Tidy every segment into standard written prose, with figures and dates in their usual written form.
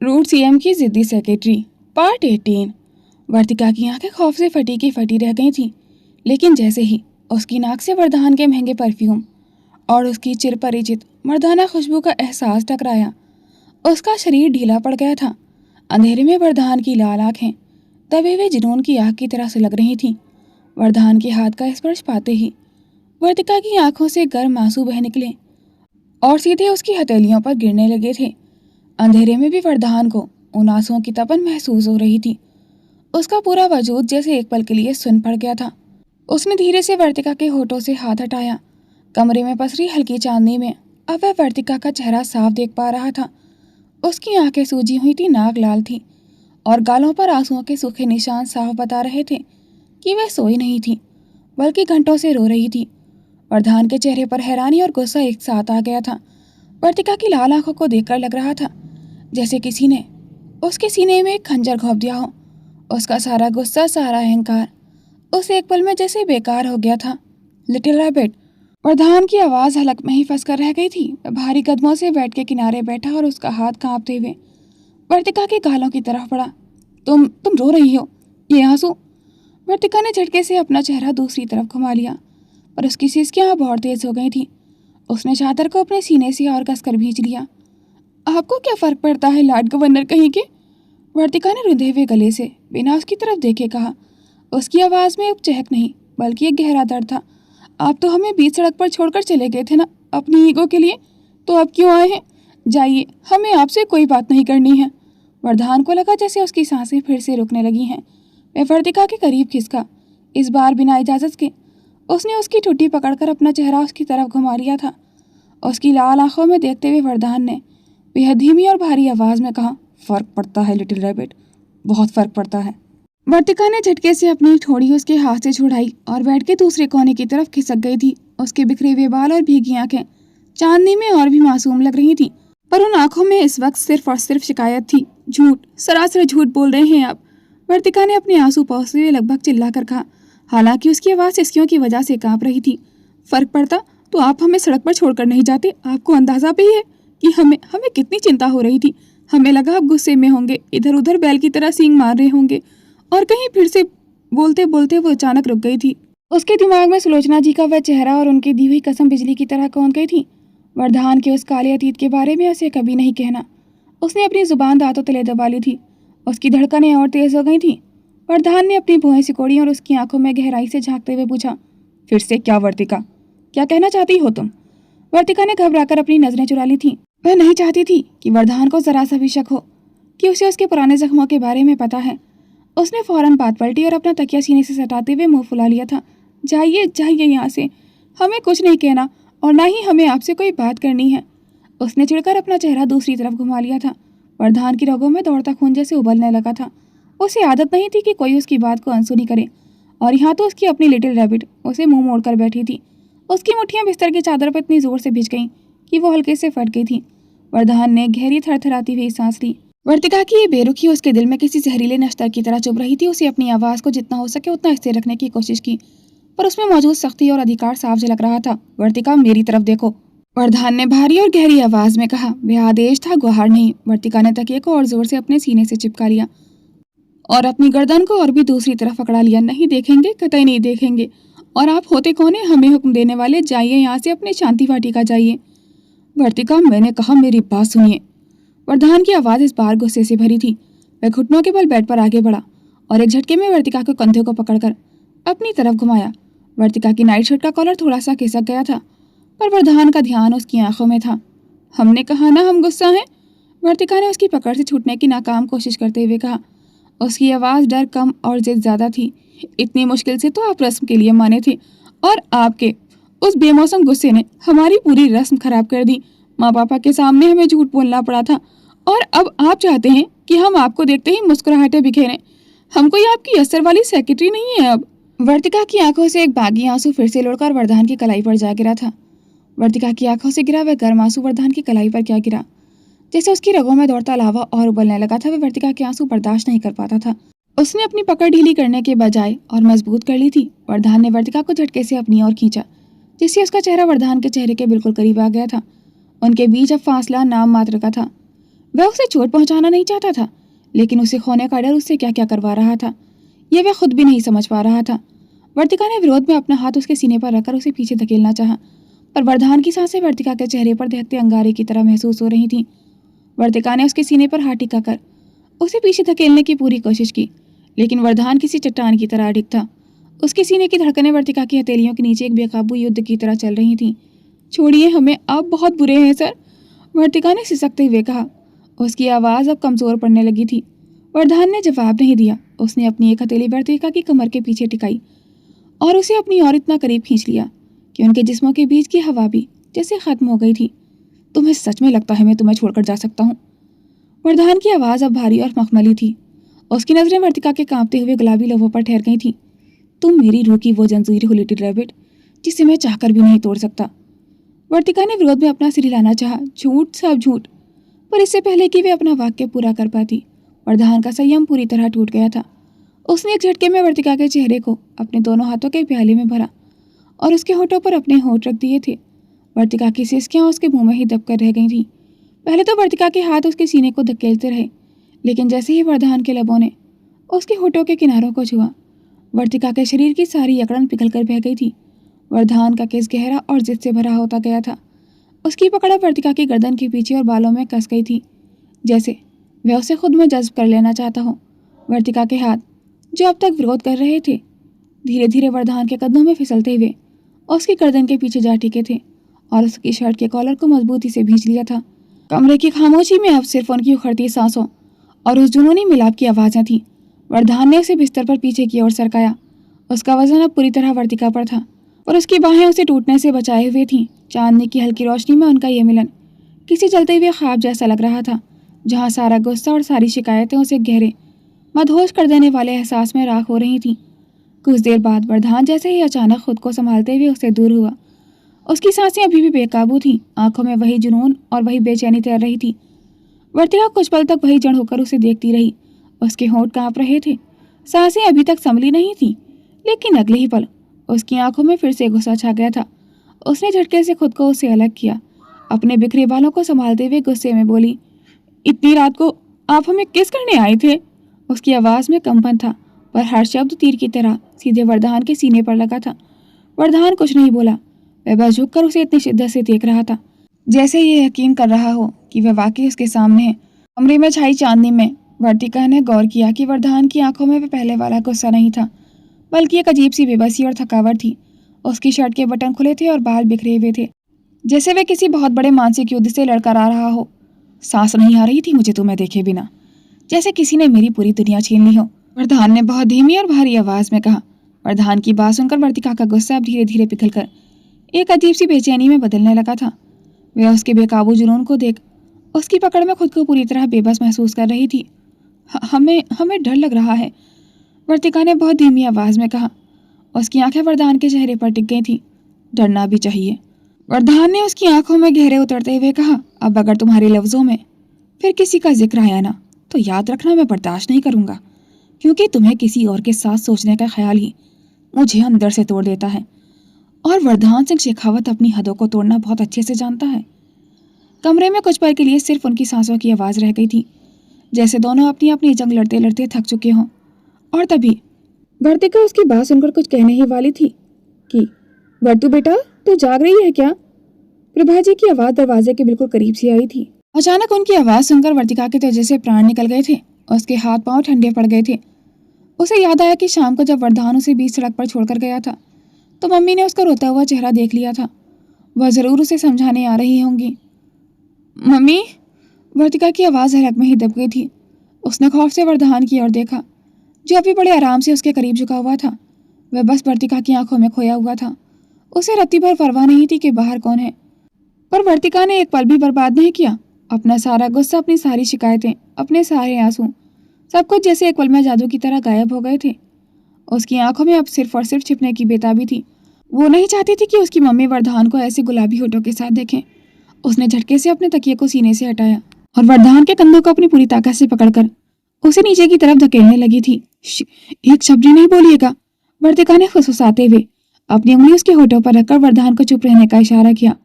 Root CM की जिद्दी secretary part 18। वर्तिका की आंखें खौफ से फटी की फटी रह गई थीं, लेकिन जैसे ही उसकी नाक से वरदान के महंगे परफ्यूम और उसकी चिरपरिचित मर्दाना खुशबू का एहसास टकराया, उसका शरीर ढीला पड़ गया था। अंधेरे में वरदान की लाल आंखें दबे हुए जुनून की आग की तरह सुलग रही थीं। वरदान के हाथ का स्पर्श पाते ही वर्तिका की आंखों से गर्म आंसू बह निकले और सीधे उसकी हथेलियों पर गिरने लगे थे। अंधेरे में भी वरदान को उन आंसुओं की तपन महसूस हो रही थी। उसका पूरा वजूद जैसे एक पल के लिए सुन पड़ गया था। उसने धीरे से वर्तिका के होठों से हाथ हटाया। कमरे में पसरी हल्की चांदनी में अब वह वर्तिका का चेहरा साफ देख पा रहा था। उसकी आंखें सूजी हुई थी, नाक लाल थी और गालों पर आंसुओं के सूखे निशान साफ बता रहे थे कि वह सोई नहीं थी, बल्कि घंटों से रो रही थी। वरदान के चेहरे पर हैरानी और गुस्सा एक साथ आ गया था। वर्तिका की लाल आंखों को देखकर लग रहा था जैसे किसी ने उसके सीने में एक खंजर घोंप दिया हो। उसका सारा गुस्सा, सारा अहंकार उस एक पल में जैसे बेकार हो गया था। Little rabbit. वरदान की आवाज़ हलक में ही फंस कर रह गई थी। वह भारी कदमों से बेड के किनारे बैठा और उसका हाथ कांपते हुए वर्तिका के गालों की तरफ बढ़ा। तुम रो रही हो, ये आंसू। वर्तिका ने झटके से अपना चेहरा दूसरी तरफ घुमा लिया, पर उसकी सिसकियां बहुत तेज हो गई थी। उसने चादर को अपने सीने से और कसकर भींच लिया। आपको क्या फर्क पड़ता है, लॉर्ड गवर्नर कहीं के? वर्तिका ने रुंधे हुए गले से बिना उसकी तरफ देखे कहा। उसकी आवाज़ में अब चहक नहीं, बल्कि एक गहरा दर्द था। आप तो हमें बीच सड़क पर छोड़कर चले गए थे ना, अपनी ईगो के लिए। तो अब क्यों आए हैं? जाइए, हमें आपसे कोई बात नहीं करनी है। वरदान को लगा जैसे उसकी सांसें फिर से रुकने लगी हैं। वह वर्तिका के करीब खिसका, इस बार बिना इजाज़त के। उसने उसकी ठुड्डी पकड़कर अपना चेहरा उसकी तरफ घुमा लिया था। उसकी लाल आंखों में देखते हुए वरदान ने बेहद धीमी और भारी आवाज़ में कहा, फ़र्क पड़ता है लिटिल रैबिट, बहुत फ़र्क पड़ता है। वर्तिका ने झटके से अपनी ठोड़ी उसके हाथ से छुड़ाई और बेड के दूसरे कोने की तरफ खिसक गई थी। उसके बिखरे हुए बाल और भीगी आंखें चांदनी में और भी मासूम लग रही थी, पर उन आंखों में इस वक्त सिर्फ और सिर्फ शिकायत थी। झूठ, सरासर झूठ बोल रहे हैं आप। वर्तिका ने अपने आंसू पोंछते हुए लगभग चिल्लाकर कहा, हालांकि उसकी आवाज़ सिसकियों की वजह से कांप रही थी। फ़र्क पड़ता तो आप हमें सड़क पर छोड़कर नहीं जाते। आपको अंदाज़ा भी है कि हमें कितनी चिंता हो रही थी। हमें लगा आप गुस्से में होंगे, इधर उधर बैल की तरह सींग मार रहे होंगे। और कहीं फिर से बोलते बोलते वो अचानक रुक गई थी। उसके दिमाग में सुलोचना जी का वह चेहरा और उनकी दी हुई कसम बिजली की तरह कौंध गई थी। वरदान के उस काले अतीत के बारे में उसे कभी नहीं कहना। उसने अपनी जुबान दांतों तले दबा ली थी। उसकी धड़कनें और तेज हो गई थी। वरदान ने अपनी भौहें सिकोड़ी और उसकी आंखों में गहराई से झांकते हुए पूछा, फिर से क्या वर्तिका, क्या कहना चाहती हो तुम? वर्तिका ने घबराकर अपनी नजरें चुरा ली थीं। वह नहीं चाहती थी कि वरदान को जरा सा भी शक हो कि उसे उसके पुराने जख्मों के बारे में पता है। उसने फौरन बात पलटी और अपना तकिया सीने से सटाते हुए मुंह फुला लिया था। जाइए जाइए यहाँ से, हमें कुछ नहीं कहना और ना ही हमें आपसे कोई बात करनी है। उसने चिढ़कर अपना चेहरा दूसरी तरफ घुमा लिया था। वरदान की रगों में दौड़ता खून जैसे उबलने लगा था। उसे आदत नहीं थी कि कोई उसकी बात को अनसुनी करे, और यहाँ तो उसकी अपनी लिटिल रैबिट उसे मुंह मोड़कर बैठी थी। उसकी मुट्ठियां बिस्तर की चादर पर इतनी जोर से भिज गईं कि वो हल्के से फट गई थी। वरदान ने गहरी थरथराती हुई सांस ली। वर्तिका की ये बेरुखी उसके दिल में किसी जहरीले नश्तर की तरह चुभ रही थी। उसे अपनी आवाज़ को जितना हो सके उतना स्थिर रखने की कोशिश की, पर उसमें मौजूद सख्ती और अधिकार साफ झलक रहा था। वर्तिका, मेरी तरफ देखो, वरदान ने भारी और गहरी आवाज में कहा। वह आदेश था, गुहार नहीं। वर्तिका ने तकिए को और जोर से अपने सीने से चिपका लिया और अपनी गर्दन को और भी दूसरी तरफ पकड़ा लिया। नहीं देखेंगे, कतई नहीं देखेंगे। और आप होते कौन है हमें हुक्म देने वाले? जाइए यहाँ से, अपने शांति वाटिका जाइए। वर्तिका, मैंने कहा मेरी बात सुनिए। वरदान की आवाज़ इस बार गुस्से से भरी थी। वह घुटनों के बल बेड पर आगे बढ़ा और एक झटके में वर्तिका के कंधे को पकड़कर अपनी तरफ घुमाया। वर्तिका की नाइट शर्ट का कॉलर थोड़ा सा खिसक गया था, पर वरदान का ध्यान उसकी आंखों में था। हमने कहा ना हम गुस्सा हैं। वर्तिका ने उसकी पकड़ से छूटने की नाकाम कोशिश करते हुए कहा। उसकी आवाज़ डर कम और जिद ज़्यादा थी। इतनी मुश्किल से तो आप रस्म के लिए माने थे, और आपके उस बेमौसम गुस्से ने हमारी पूरी रस्म खराब कर दी। माँ पापा के सामने हमें झूठ बोलना पड़ा था, और अब आप चाहते हैं कि हम आपको देखते ही मुस्कुराहटें बिखेरें। हम कोई आपकी असर वाली सेक्रेटरी नहीं है अब। वर्तिका की आंखों से एक बागी आंसू फिर से लौटकर वरदान की कलाई पर जा गिरा था। वर्तिका की आंखों से गिरा वह गर्म आंसू वरदान की कलाई पर क्या गिरा, जैसे उसकी रगों में दौड़ता लावा और उबलने लगा था। वह वर्तिका के आंसू बर्दाश्त नहीं कर पाता था। उसने अपनी पकड़ ढीली करने के बजाय और मजबूत कर ली थी। वरदान ने वर्तिका को झटके से अपनी ओर खींचा, जिससे उसका चेहरा वरदान के चेहरे के बिल्कुल करीब आ गया था। उनके बीच अब फासला नाम मात्र का था। वह उसे चोट पहुंचाना नहीं चाहता था, लेकिन उसे खोने का डर उससे क्या क्या करवा रहा था, यह वह खुद भी नहीं समझ पा रहा था। वर्तिका ने विरोध में अपना हाथ उसके सीने पर रखकर उसे पीछे धकेलना चाहा, पर वरदान की सांसें वर्तिका के चेहरे पर दहकते अंगारे की तरह महसूस हो रही थीं। वर्तिका ने उसके सीने पर हाथ टिकाकर उसे पीछे धकेलने की पूरी कोशिश की, लेकिन वरदान किसी चट्टान की तरह अडिग था। उसके सीने की धड़कनें वर्तिका की हथेलियों के नीचे एक बेकाबू युद्ध की तरह चल रही थीं। छोड़िए हमें, आप बहुत बुरे हैं सर, वर्तिका ने सिसकते हुए कहा। उसकी आवाज़ अब कमज़ोर पड़ने लगी थी। वरदान ने जवाब नहीं दिया। उसने अपनी एक हथेली वर्तिका की कमर के पीछे टिकाई और उसे अपनी ओर इतना करीब खींच लिया कि उनके जिस्मों के बीच की हवा भी जैसे खत्म हो गई थी। तुम्हें सच में लगता है मैं तुम्हें छोड़कर जा सकता हूँ? वरदान की आवाज़ अब भारी और मखमली थी। उसकी नज़रें वर्तिका के कांपते हुए गुलाबी लबों पर ठहर गई थीं। तुम मेरी रूह की वो जंजीर हो लिटिल रैबिट, जिसे मैं चाहकर भी नहीं तोड़ सकता। वर्तिका ने विरोध में अपना सिर हिलाना चाहा। झूठ, सब झूठ। पर इससे पहले कि वे अपना वाक्य पूरा कर पाती, वरदान का संयम पूरी तरह टूट गया था। उसने एक झटके में वर्तिका के चेहरे को अपने दोनों हाथों के प्याले में भरा और उसके होठों पर अपने होठ रख दिए थे। वर्तिका की सिसकियां उसके मुंह में ही दबकर रह गई थीं। पहले तो वर्तिका के हाथ उसके सीने को धकेलते रहे, लेकिन जैसे ही वरदान के लबों ने उसके होठों के किनारों को छुआ, वर्तिका के शरीर की सारी अकड़न पिघल कर बह गई थी। वरदान का केस गहरा और जिद से भरा होता गया था। उसकी पकड़ वर्तिका की गर्दन के पीछे और बालों में कस गई थी, जैसे वह उसे खुद में जज्ब कर लेना चाहता हो। वर्तिका के हाथ, जो अब तक विरोध कर रहे थे, धीरे धीरे वरदान के कदमों में फिसलते हुए उसकी गर्दन के पीछे जा टिके थे और उसकी शर्ट के कॉलर को मजबूती से भींच लिया था। कमरे की खामोशी में अब सिर्फ उनकी उखड़ती सांसों और उस जुनूनी मिलाप की आवाज़ें थीं। वरदान ने उसे बिस्तर पर पीछे की ओर सरकाया। उसका वजन अब पूरी तरह वर्तिका पर था और उसकी बाहें उसे टूटने से बचाए हुए थीं। चांदनी की हल्की रोशनी में उनका यह मिलन किसी चलते हुए ख्वाब जैसा लग रहा था, जहाँ सारा गुस्सा और सारी शिकायतें उसे गहरे मदहोश कर देने वाले एहसास में राख हो रही थीं। कुछ देर बाद वरदान जैसे ही अचानक खुद को संभालते हुए उससे दूर हुआ। उसकी सांसें अभी भी बेकाबू थीं, आंखों में वही जुनून और वही बेचैनी तैर रही थी। वर्तिका कुछ पल तक वही जड़ होकर उसे देखती रही। उसके होंठ कांप रहे थे, सांसें अभी तक संभली नहीं थीं, लेकिन अगले ही पल उसकी आंखों में फिर से गुस्सा छा गया था। उसने झटके से खुद को उससे अलग किया। अपने बिखरे बालों को संभालते हुए गुस्से में बोली, इतनी रात को आप हमें किस करने आए थे? उसकी आवाज़ में कंपन था, पर हर शब्द तीर की तरह सीधे वरदान के सीने पर लगा था। वरदान कुछ नहीं बोला। वह बस झुककर उसे इतनी शिद्दत से देख रहा था जैसे ये यकीन कर रहा हो कि वह वाकई उसके सामने है। कमरे में छाई चांदनी में वर्तिका ने गौर किया कि वरदान की आंखों में वह पहले वाला गुस्सा नहीं था, बल्कि एक अजीब सी बेबसी और थकावट थी। उसकी शर्ट के बटन खुले थे और बाल बिखरे हुए थे, जैसे वह किसी बहुत बड़े मानसिक युद्ध से लड़कर आ रहा हो। सांस नहीं आ रही थी मुझे तुम्हें देखे बिना, जैसे किसी ने मेरी पूरी दुनिया छीन ली हो, वरदान ने बहुत धीमी और भारी आवाज में कहा। वरदान की बात सुनकर वर्तिका का गुस्सा अब धीरे धीरे पिघलकर एक अजीब सी बेचैनी में बदलने लगा था। वह उसके बेकाबू जुनून को देख उसकी पकड़ में खुद को पूरी तरह बेबस महसूस कर रही थी। हमें डर लग रहा है, वर्तिका ने बहुत धीमी आवाज में कहा। उसकी आंखें वरदान के चेहरे पर टिक गई थीं। डरना भी चाहिए, वरदान ने उसकी आंखों में गहरे उतरते हुए कहा। अब अगर तुम्हारे लफ्जों में फिर किसी का जिक्र आया ना, तो याद रखना मैं बर्दाश्त नहीं करूंगा, क्योंकि तुम्हें किसी और के साथ सोचने का ख्याल ही मुझे अंदर से तोड़ देता है। और वरदान सिंह शेखावत अपनी हदों को तोड़ना बहुत अच्छे से जानता है। कमरे में कुछ पल के लिए सिर्फ उनकी सांसों की आवाज़ रह गई थी, जैसे दोनों अपनी अपनी जंग लड़ते लड़ते थक चुके हों। और तभी वर्तिका उसकी बात सुनकर कुछ कहने ही वाली थी कि वर्तु बेटा, तू जाग रही है क्या? प्रभा जी की आवाज़ दरवाजे के बिल्कुल करीब से आई थी। अचानक उनकी आवाज़ सुनकर वर्तिका के तेजे से प्राण निकल गए थे। उसके हाथ पांव ठंडे पड़ गए थे। उसे याद आया कि शाम को जब वरदान उसे बीच सड़क पर छोड़कर गया था, तो मम्मी ने उसका रोता हुआ चेहरा देख लिया था। वह ज़रूर उसे समझाने आ रही होंगी। मम्मी, वर्तिका की आवाज़ हलक में ही दब गई थी। उसने खौफ से वरदान की ओर देखा, जो अभी बड़े आराम से उसके करीब झुका हुआ था। वह बस वर्तिका की आंखों में खोया हुआ था। उसे रत्ती भर परवाह नहीं थी कि बाहर कौन है। पर वर्तिका ने एक पल भी बर्बाद नहीं किया। अपना सारा गुस्सा, अपनी सारी शिकायतें, अपने सारे आंसू, सब कुछ जैसे एक पल में जादू की तरह गायब हो गए थे। उसकी आंखों में अब सिर्फ और सिर्फ छिपने की बेताबी थी। वो नहीं चाहती थी कि उसकी मम्मी वरदान को ऐसे गुलाबी होठों के साथ देखें। उसने झटके से अपने तकिए को सीने से हटाया और वरदान के कंधों को अपनी पूरी ताकत से पकड़कर उसे नीचे की तरफ धकेलने लगी थी। एक शब्द नहीं बोलिएगा, वर्तिका ने फुसफुसाते हुए अपनी उंगली उसके होठों पर रखकर वरदान को चुप रहने का इशारा किया।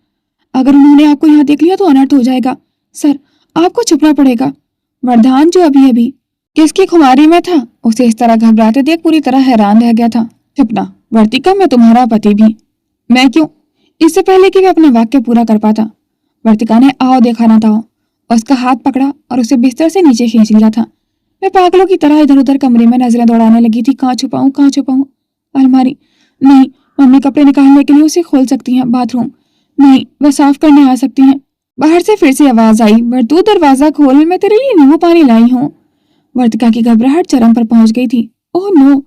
अगर उन्होंने आपको यहाँ देख लिया तो अनर्थ हो जाएगा। सर, आपको छुपना पड़ेगा। वरदान जो अभी अभी किसकी खुमारी में था, उसे इस तरह घबराते देख पूरी तरह हैरान रह गया था। छुपना? वर्तिका, मैं तुम्हारा पति भी। मैं क्यों? इससे पहले कि वह अपना वाक्य पूरा कर पाता, वर्तिका ने आओ देखा न था उसका हाथ पकड़ा और उसे बिस्तर से नीचे खींच लिया था। मैं पागलों की तरह इधर उधर कमरे में नजरें दौड़ाने लगी थी। कहाँ छुपाऊं, कहाँ छुपाऊं? अलमारी नहीं, मम्मी कपड़े निकालने के लिए उसे खोल सकती हैं। बाथरूम नहीं, वह साफ करने आ सकती हैं। बाहर से फिर से आवाज आई, पर तू दरवाजा खोल, मैं तेरे लिए नींबू पानी लाई हूँ। वर्तिका की घबराहट चरम पर पहुंच गई थी। Oh no!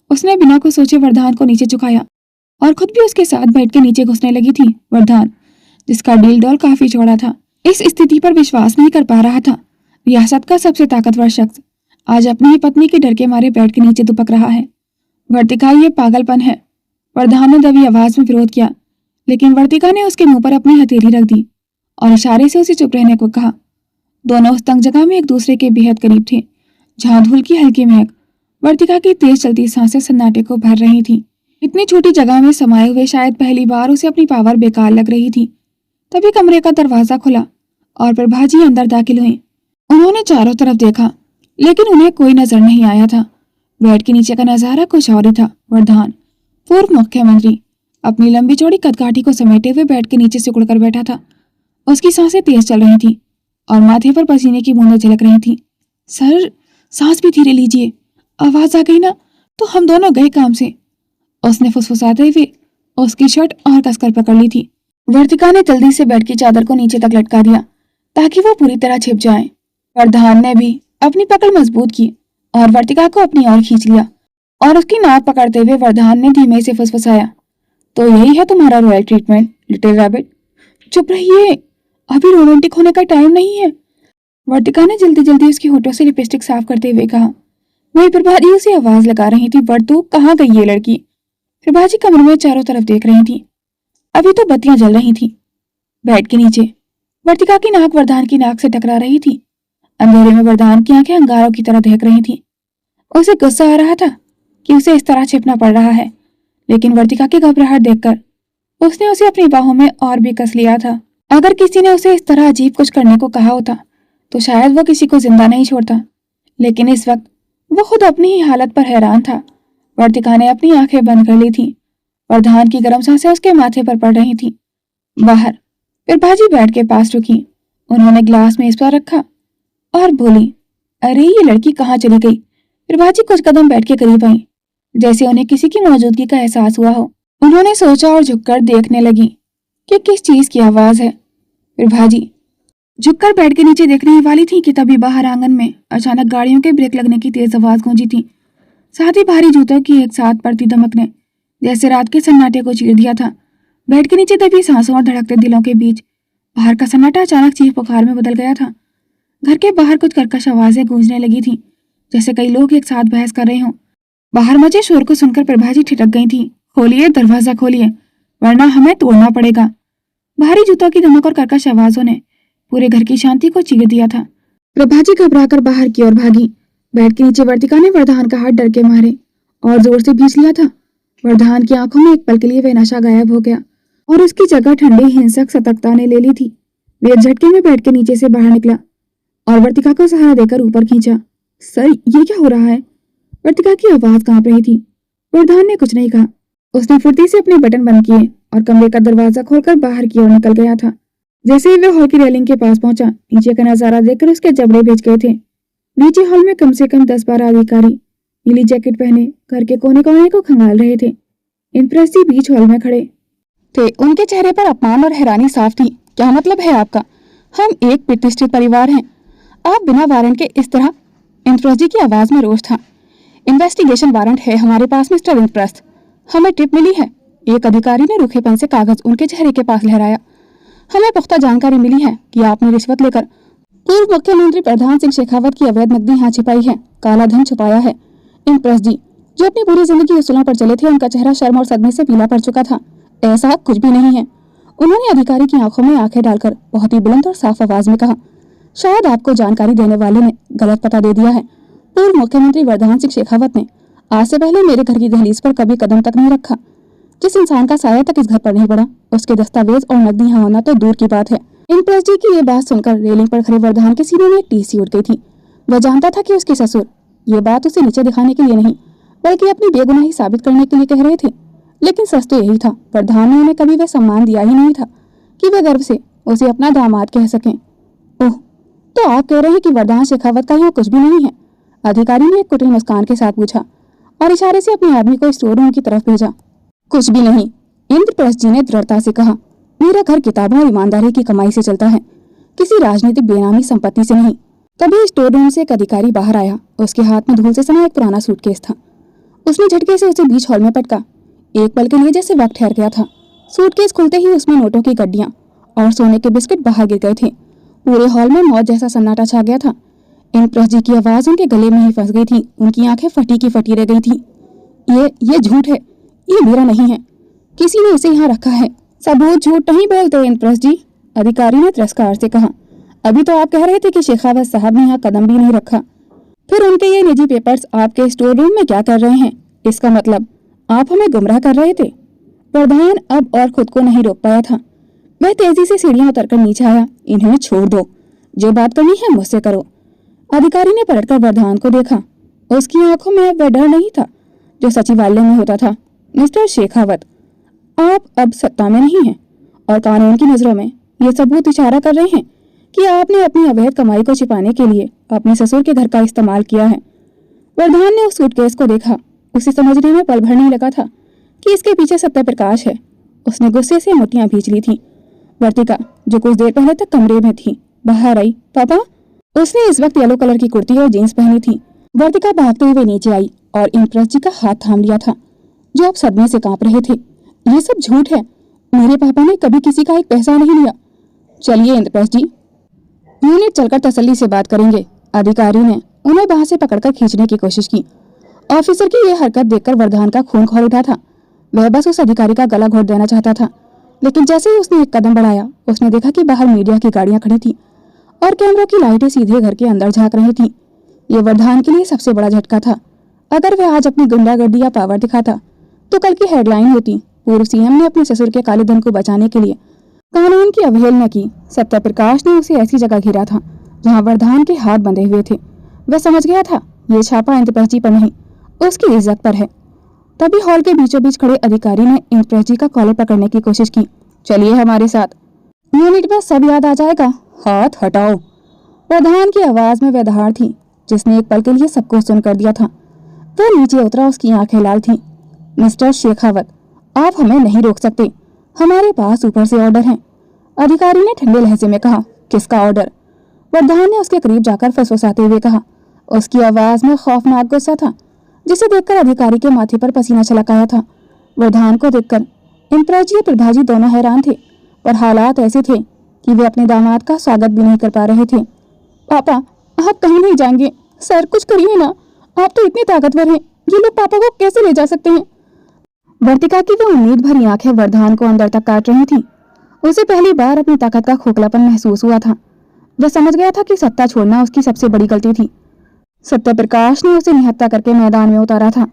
उसने बिना कुछ सोचे वरदान को नीचे झुकाया और खुद भी उसके साथ बैठ के नीचे घुसने लगी थी। वरदान, जिसका डील डॉल काफी चौड़ा था, इस स्थिति पर विश्वास नहीं कर पा रहा था। रियासत का सबसे ताकतवर शख्स आज अपनी ही पत्नी के डर के मारे बैठ के नीचे दुपक रहा है। वर्तिका, ये पागलपन है। वरदान ने दबी आवाज में विरोध किया, लेकिन वर्तिका ने उसके मुंह पर अपनी हथेली रख दी और इशारे से उसे चुप रहने को कहा। दोनों उस तंग जगह में एक दूसरे के बेहद करीब थे, जहां धूल की हल्की महक वर्तिका की तेज चलती सांसें सन्नाटे को भर रही थी। इतनी छोटी जगह में समाये हुए शायद पहली बार उसे अपनी पावर बेकार लग रही थी। तभी कमरे का दरवाजा खुला और प्रभाजी अंदर दाखिल हुई। उन्होंने चारों तरफ देखा, लेकिन उन्हें कोई नजर नहीं आया था। बेड के नीचे का नजारा कुछ और ही था। वरदान, पूर्व मुख्यमंत्री, अपनी लंबी चौड़ी कदकाठी को समेटे हुए बेड के नीचे सिकुड़कर बैठा था। उसकी सांसें तेज चल रही थी और माथे पर पसीने की बूंदें झलक रही थी। सर, सांस भी धीरे लीजिए, आवाज आ गई ना तो हम दोनों गए काम से। उसने फुसफुसाते हुए उसकी शर्ट और कसकर पकड़ ली थी। वर्तिका ने जल्दी से बेड की चादर को नीचे तक लटका दिया ताकि वो पूरी तरह छिप जाए। वरदान ने भी अपनी पकड़ मजबूत की और वर्तिका को अपनी ओर खींच लिया और उसकी नाक पकड़ते हुए वरदान ने धीमे से फुसफुसाया, तो यही है तुम्हारा रॉयल ट्रीटमेंट, लिटिल रैबिट। चुप रहिए, अभी रोमांटिक होने का टाइम नहीं है। वर्तिका ने जल्दी जल्दी उसके होठों से लिपस्टिक साफ करते हुए कहा। वही प्रभाजी उसे आवाज लगा रही थी, वर्तू कहाँ गई ये लड़की? प्रभाजी कमरे में चारों तरफ देख रही थी। अभी तो बत्तियां जल रही थी। बेड के नीचे वर्तिका की नाक वरदान की नाक से टकरा रही थी। अंधेरे में वरदान की आंखें अंगारों की तरह दहक रही थी। उसे गुस्सा आ रहा था कि उसे इस तरह छिपना पड़ रहा है, लेकिन वर्तिका की घबराहट देखकर उसने उसे अपनी बाहों में और भी कस लिया था। अगर किसी ने उसे इस तरह अजीब कुछ करने को कहा होता तो शायद वो किसी को जिंदा नहीं छोड़ता, लेकिन इस वक्त वो खुद अपनी ही हालत पर हैरान था। वर्तिका ने अपनी आंखें बंद कर ली थी। वरदान की गर्म सांसें उसके माथे पर पड़ रही थी। बाहर प्रभाजी बेड के पास रुकी। उन्होंने ग्लास में इस पर रखा और बोली, अरे ये लड़की कहाँ चली गई? प्रभाजी कुछ कदम बेड के करीब आई, जैसे उन्हें किसी की मौजूदगी का एहसास हुआ हो। उन्होंने सोचा और झुककर देखने लगी कि किस चीज की आवाज है। प्रभाजी झुककर बेड के नीचे देखने ही वाली थी कि तभी बाहर आंगन में अचानक गाड़ियों के ब्रेक लगने की तेज आवाज गूंजी थी। साथ ही भारी जूतों की एक साथ पड़ती धमक ने जैसे रात के सन्नाटे को चीर दिया था। बेड के नीचे दबी सांसों और धड़कते दिलों के बीच बाहर का सन्नाटा अचानक चीख पुकार में बदल गया था। घर के बाहर कुछ कर्कश आवाजें गूंजने लगी थी, जैसे कई लोग एक साथ बहस कर रहे हों। बाहर मचे शोर को सुनकर प्रभाजी ठिठक गई थी। खोलिए, दरवाजा खोलिए, वरना हमें तोड़ना पड़ेगा। भारी जूतों की धमक और कर्कश आवाजों ने पूरे घर की शांति को चीर दिया था। प्रभाजी घबराकर बाहर की ओर भागी। बेड के नीचे वर्तिका ने वरदान का हाथ डर के मारे और जोर से खींच लिया था। वरदान की आंखों में एक पल के लिए वह नशा गायब हो गया और उसकी जगह ठंडी हिंसक सतर्कता ने ले ली थी। वे झटके में बेड के नीचे से बाहर निकला और वर्तिका को सहारा देकर ऊपर खींचा। सर, ये क्या हो रहा है? वर्तिका की आवाज कांप रही थी। वरदान ने कुछ नहीं कहा। उसने फुर्ती से अपने बटन बंद किए और कमरे का दरवाजा खोलकर बाहर की ओर निकल गया था। जैसे ही वह हॉल की रेलिंग के पास पहुंचा, नीचे का नजारा देखकर उसके जबड़े भिज गए थे। नीचे हॉल में कम से कम 10-12 अधिकारी नीली जैकेट पहने घर के कोने कोने को खंगाल रहे थे। इंप्रेस जी बीच हॉल में खड़े थे। उनके चेहरे पर अपमान और हैरानी साफ थी। क्या मतलब है आपका? हम एक प्रतिष्ठित परिवार हैं, आप बिना वारंट के इस तरह? इंप्रेस जी की आवाज में रोष था। इन्वेस्टिगेशन वारंट है हमारे पास मिस्टर इंप्रेस, हमें टिप मिली है। एक अधिकारी ने रूखेपन से कागज उनके चेहरे के पास लहराया। हमें पुख्ता जानकारी मिली है कि आपने रिश्वत लेकर पूर्व मुख्यमंत्री प्रधान सिंह शेखावत की अवैध नकदी यहाँ छिपाई है, काला धन छुपाया है। इंप्रेस जी, जो अपनी पूरी जिंदगी उसूलों पर चले थे, उनका चेहरा शर्म और सदमे से पीला पड़ चुका था। ऐसा कुछ भी नहीं है। उन्होंने अधिकारी की आंखों में आंखें डालकर बहुत ही बुलंद और साफ आवाज में कहा, शायद आपको जानकारी देने वाले ने गलत पता दे दिया है। पूर्व मुख्यमंत्री वरदान सिंह शेखावत ने आज से पहले मेरे घर की दहलीज पर कभी कदम तक नहीं रखा। जिस इंसान का साया तक इस घर पर नहीं पड़ा, उसके दस्तावेज और नकदी यहाँ होना तो दूर की बात है। इंद्रप्रस्थ जी की ये बात सुनकर रेलिंग पर खड़े वरदान के सीने में एक टीसी उठ गई थी। वह जानता था कि उसके ससुर ये बात उसे नीचे दिखाने के लिए नहीं बल्कि अपनी बेगुनाही साबित करने के लिए कह रहे थे। लेकिन सच तो यही था, वरदान ने उन्हें कभी वह सम्मान दिया ही नहीं था कि वे गर्व से उसे अपना दामाद कह सकें। ओह, तो आप कह रहे हैं कि वरदान शेखावत का यहाँ कुछ भी नहीं है? अधिकारी ने एक कुटिल मुस्कान के साथ पूछा और इशारे से अपने आदमी को स्टोर रूम की तरफ भेजा। कुछ भी नहीं, इंद्रप्रस्थ जी ने दृढ़ता से कहा। मेरा घर किताबों और ईमानदारी की कमाई से चलता है, किसी राजनीतिक बेनामी संपत्ति से नहीं। तभी स्टोर रूम से एक अधिकारी बाहर आया। उसके हाथ में धूल से सना एक पुराना सूटकेस था। उसने झटके से उसे बीच हॉल में पटका। एक पल के लिए जैसे वक्त ठहर गया था। सूटकेस खुलते ही उसमें नोटों की गड्डियां और सोने के बिस्किट बाहर गिर गए थे। पूरे हॉल में मौत जैसा सन्नाटा छा गया था। इंद्रप्रस्थ जी की आवाज उनके गले में ही फंस गई थी। उनकी आंखें फटी की फटी रह गई थी। ये झूठ है, ये मेरा नहीं है, किसी ने इसे यहाँ रखा है। सबूत झूठ नहीं बोलते इंद्रप्रस्थ जी, अधिकारी ने तिरस्कार से कहा। अभी तो आप कह रहे थे कि शेखावत साहब ने यहाँ कदम भी नहीं रखा, फिर उनके ये निजी पेपर्स आपके स्टोर रूम में क्या कर रहे हैं? इसका मतलब आप हमें गुमराह कर रहे थे। प्रधान अब और खुद को नहीं रोक पाया था। वह तेजी से सीढ़ियां उतरकर नीचे आया। इन्हें छोड़ दो, जो बात करनी है मुझसे करो। अधिकारी ने पलटकर प्रधान को देखा। उसकी आंखों में वह डर नहीं था जो सचिवालय में होता था। मिस्टर शेखावत, आप अब सत्ता में नहीं हैं और कानून की नजरों में ये सबूत इशारा कर रहे हैं कि आपने अपनी अवैध कमाई को छिपाने के लिए अपने ससुर के घर का इस्तेमाल किया है। प्रधान ने उस सूटकेस को देखा। उसे समझने में पल भर नहीं लगा था कि इसके पीछे सत्य प्रकाश है। उसने गुस्से से मोतियां भींच ली थी। वर्तिका, जो कुछ देर पहले तक कमरे में थी, बाहर आई। पापा, उसने इस वक्त येलो कलर की कुर्ती और जींस पहनी थी। वर्तिका भागते हुए नीचे आई और इंद्रप्रस्थ जी का हाथ थाम लिया था, जो अब सदमे से कांप रहे थे। ये सब झूठ है, मेरे पापा ने कभी किसी का एक पैसा नहीं लिया। चलिए इंद्रप्रस्थ जी, यूनिट चलकर तसल्ली से बात करेंगे। अधिकारी ने उन्हें बाहर से पकड़कर खींचने की कोशिश की। ऑफिसर की यह हरकत देखकर वरदान का खून खौल उठा था। वह बस उस अधिकारी का गला घोट देना चाहता था, लेकिन जैसे ही उसने एक कदम बढ़ाया, उसने देखा कि बाहर मीडिया की गाड़ियां खड़ी थी और कैमरों की लाइटें सीधे घर के अंदर झांक रही थी। ये वरदान के लिए सबसे बड़ा झटका था। अगर वह आज अपनी गुंडागर्दी या पावर दिखाता तो कल की हेडलाइन होती, पूर्व सीएम ने अपने ससुर के काले धन को बचाने के लिए कानून की अवहेलना की। सत्य प्रकाश ने उसे ऐसी जगह घिरा था जहां वरदान के हाथ बंधे हुए थे। वह समझ गया था ये छापा इंद्रप्रस्थ जी पर नहीं, उसकी इज्जत पर है। तभी हॉल के बीचों बीच खड़े अधिकारी ने इंद्रप्रस्थ जी का कॉलर पकड़ने की कोशिश की। चलिए हमारे साथ, यूनिट में सब याद आ जाएगा, हाथ हटाओ। प्रधान की आवाज में व्यवधार थी जिसने एक पल के लिए सबको सुन कर दिया था। वह नीचे उतरा, उसकी आंखें लाल थीं। मिस्टर शेखावत, आप हमें नहीं रोक सकते, हमारे पास ऊपर से ऑर्डर है। अधिकारी ने ठंडे लहजे में कहा। किसका ऑर्डर? प्रधान ने उसके करीब जाकर फुसफुसाते हुए कहा। उसकी आवाज में खौफनाक गुस्सा था जिसे देखकर अधिकारी के माथे पर पसीना छलक आया था। प्रधान को देखकर इंद्रप्रस्थ जी और प्रभाजी दोनों हैरान थे, पर हालात ऐसे थे कि वे अपने दामाद का स्वागत भी नहीं कर पा रहे थे। पापा, आप कहीं नहीं जाएंगे। सर, कुछ करिए ना, आप तो इतने ताकतवर हैं, ये लोग पापा को कैसे ले जा सकते हैं? वर्तिका की वो उम्मीद भरी आंखें वरदान को अंदर तक काट रही थी। उसे पहली बार अपनी ताकत का खोखलापन महसूस हुआ था। वह समझ गया था कि सत्ता छोड़ना उसकी सबसे बड़ी गलती थी। सत्य प्रकाश ने उसे निहत्था करके मैदान में उतारा था।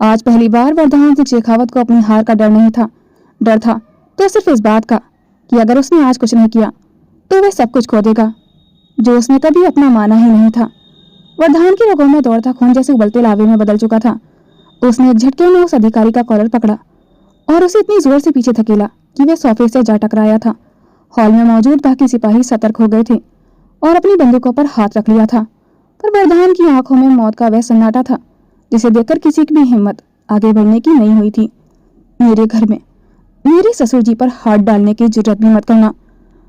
आज पहली बार वरदान सिंह शेखावत को अपनी हार का डर नहीं था। डर था तो सिर्फ इस बात का कि अगर उसने आज कुछ नहीं किया तो वह सब कुछ खो देगा जो उसने कभी अपना माना ही नहीं था। वरदान की रगों में दौड़ता खून जैसे उबलते लावे में बदल चुका था। उसने एक झटके में उस अधिकारी का कॉलर पकड़ा और उसे इतनी जोर से पीछे धकेला कि वह सोफे से जा टकराया था। हॉल में मौजूद बाकी सिपाही सतर्क हो गए थे और अपनी बंदूकों पर हाथ रख लिया था, पर वरदान की आंखों में मौत का वह सन्नाटा था जिसे देखकर किसी की भी हिम्मत आगे बढ़ने की नहीं हुई थी। मेरे घर में मेरे ससुर जी पर हाथ डालने की जुर्रत भी मत करना।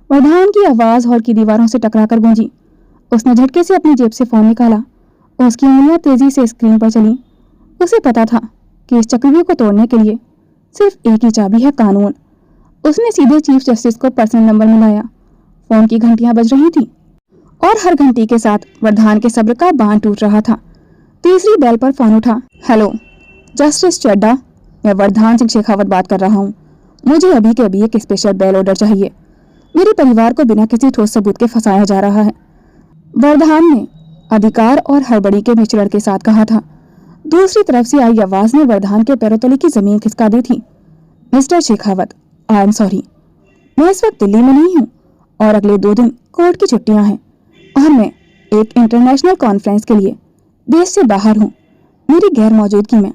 वरदान की आवाज हॉल की दीवारों से टकराकर गूंजी। उसने झटके से अपनी जेब से फोन निकाला। उसकी उंगलियां तेजी से स्क्रीन पर चली। उसे पता था कि इस चक्रव्यूह को तोड़ने के लिए सिर्फ एक ही चाबी है, कानून। उसने सीधे चीफ जस्टिस को पर्सनल नंबर मिलाया। फोन की घंटियां बज रही थी और हर घंटी के साथ वरदान के सब्र का बांध टूट रहा था। तीसरी बेल पर फोन उठा। हेलो जस्टिस चड्डा, मैं वरदान सिंह शेखावत बात कर रहा हूँ। मुझे अभी के अभी एक स्पेशल बेल ऑर्डर चाहिए। मेरे परिवार को बिना किसी ठोस सबूत के फंसाया जा रहा है। वरदान ने अधिकार और हड़बड़ी के मिश्रण के साथ कहा था। दूसरी तरफ से आई आवाज ने वरदान के पैरों तले की जमीन खिसका दी थी। Mister Shekhawat, I am sorry, मैं इस वक्त दिल्ली में नहीं हूँ और अगले 2 दिन कोर्ट की छुट्टियां हैं और मैं एक इंटरनेशनल कॉन्फ्रेंस के लिए देश से बाहर हूँ। मेरी गैर मौजूदगी में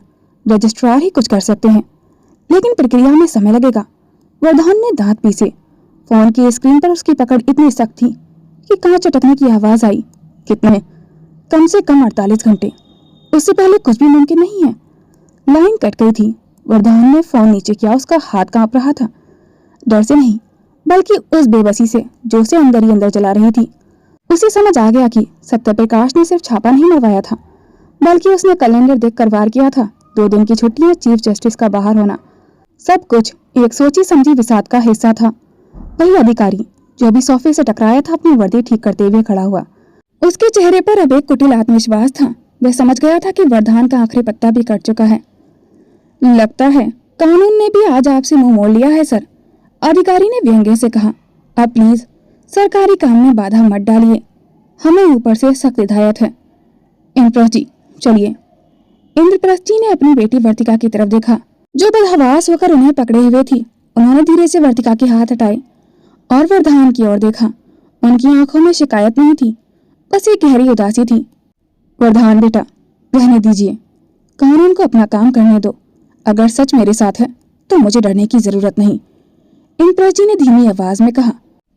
रजिस्ट्रार ही कुछ कर सकते हैं, लेकिन प्रक्रिया में समय लगेगा। वर्धान ने दांत पीसे। फोन की स्क्रीन पर उसकी पकड़ इतनी सख्त थी कि कांच चटकने की आवाज आई। कितने? कम से कम 48 घंटे। उससे पहले कुछ भी मुमकिन नहीं है। लाइन कट गई थी। वर्धान ने फोन नीचे किया। उसका हाथ कांप रहा था, डर से नहीं बल्कि उस बेबसी से जो उसे अंदर ही अंदर जला रही थी। उसे समझ आ गया कि सत्यप्रकाश ने सिर्फ छापा नहीं मरवाया था, बल्कि उसने कैलेंडर देखकर वार किया था। 2 दिन की छुट्टियां, चीफ जस्टिस का बाहर होना, सब कुछ एक सोची समझी विषाद का हिस्सा था। वही अधिकारी जो अभी सोफे से टकराया था अपनी वर्दी ठीक करते हुए खड़ा हुआ। उसके चेहरे पर अब एक कुटिल आत्मविश्वास था। वह समझ गया था कि वर्धान का आखिरी पत्ता भी कट चुका है। लगता है कानून ने भी आज आपसे मुंह मोड़ लिया है सर, अधिकारी ने व्यंग्य से कहा। अब प्लीज सरकारी काम में बाधा मत डालिए, हमें ऊपर से सख्त हिदायत है। इंद्रप्रस्थ जी चलिए। इंद्रप्रस्थ जी ने अपनी बेटी वर्तिका की तरफ देखा, जो बदहवास होकर उन्हें पकड़े हुए थी। उन्होंने धीरे से वर्तिका के हाथ हटाए और वर्धान की ओर देखा। उनकी आंखों में शिकायत नहीं थी, बस एक गहरी उदासी थी। वर्धान बेटा, रहने दीजिए, कानून को अपना काम करने दो। अगर सच मेरे साथ है तो मुझे डरने की जरूरत नहीं, इंद्रप्रस्थ जी ने धीमी आवाज में कहा।